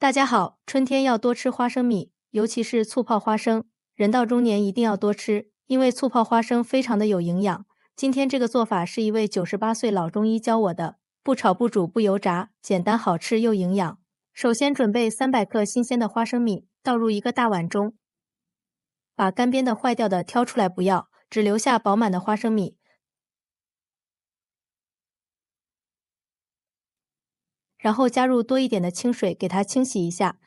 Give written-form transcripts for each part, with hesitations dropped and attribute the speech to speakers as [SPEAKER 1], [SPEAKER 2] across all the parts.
[SPEAKER 1] 大家好，春天要多吃花生米，尤其是醋泡花生。人到中年一定要多吃，因为醋泡花生非常的有营养。今天这个做法是一位98岁老中医教我的，不炒不煮不油炸，简单好吃又营养。首先准备300克新鲜的花生米，倒入一个大碗中，把干边的坏掉的挑出来不要，只留下饱满的花生米。然后加入多一点的清水，给它清洗一下。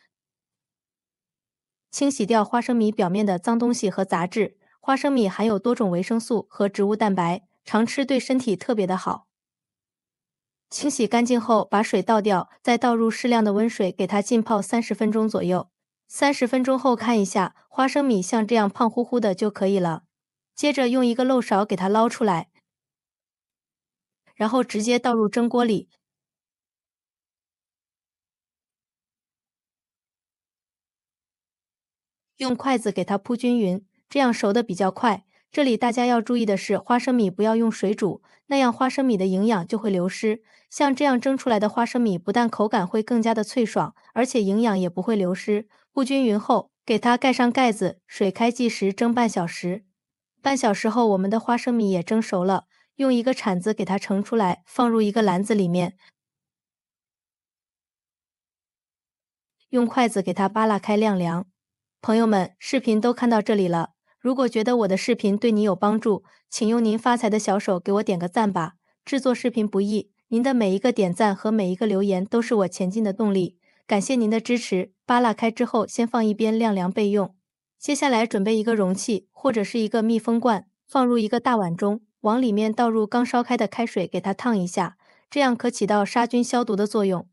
[SPEAKER 1] 清洗掉花生米表面的脏东西和杂质。花生米含有多种维生素和植物蛋白，常吃对身体特别的好。清洗干净后，把水倒掉，再倒入适量的温水，给它浸泡30分钟左右。30分钟后看一下，花生米像这样胖乎乎的就可以了。接着用一个漏勺给它捞出来，然后直接倒入蒸锅里。用筷子给它铺均匀，这样熟的比较快。这里大家要注意的是，花生米不要用水煮，那样花生米的营养就会流失。像这样蒸出来的花生米，不但口感会更加的脆爽，而且营养也不会流失。铺均匀后，给它盖上盖子，水开计时蒸半小时。半小时后，我们的花生米也蒸熟了，用一个铲子给它盛出来，放入一个篮子里面，用筷子给它扒拉开晾凉。朋友们，视频都看到这里了。如果觉得我的视频对你有帮助，请用您发财的小手给我点个赞吧。制作视频不易，您的每一个点赞和每一个留言都是我前进的动力。感谢您的支持。扒拉开之后，先放一边晾凉备用。接下来准备一个容器或者是一个密封罐，放入一个大碗中，往里面倒入刚烧开的开水，给它烫一下，这样可起到杀菌消毒的作用。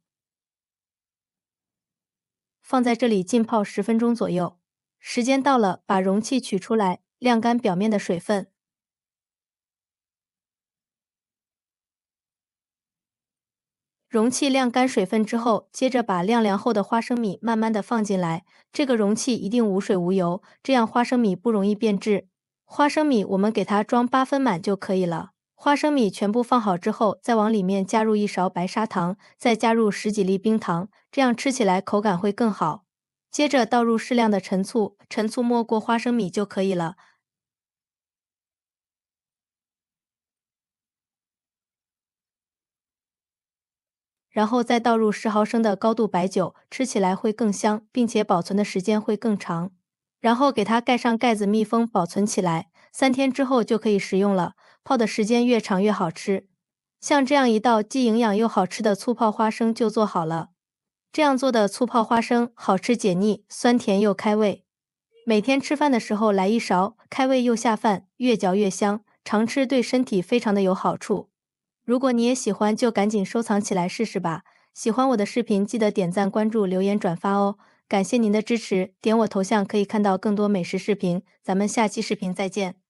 [SPEAKER 1] 放在这里浸泡10分钟左右。时间到了，把容器取出来，晾干表面的水分。容器晾干水分之后，接着把晾凉后的花生米慢慢的放进来。这个容器一定无水无油，这样花生米不容易变质。花生米我们给它装8分满就可以了。花生米全部放好之后，再往里面加入1勺白砂糖，再加入10几粒冰糖，这样吃起来口感会更好。接着倒入适量的陈醋，陈醋没过花生米就可以了。然后再倒入10毫升的高度白酒，吃起来会更香，并且保存的时间会更长。然后给它盖上盖子密封保存起来，3天之后就可以食用了。泡的时间越长越好吃。像这样一道既营养又好吃的醋泡花生就做好了。这样做的醋泡花生好吃解腻，酸甜又开胃。每天吃饭的时候来1勺，开胃又下饭，越嚼越香，常吃对身体非常的有好处。如果你也喜欢，就赶紧收藏起来试试吧。喜欢我的视频，记得点赞、关注、留言、转发哦。感谢您的支持，点我头像可以看到更多美食视频。咱们下期视频再见。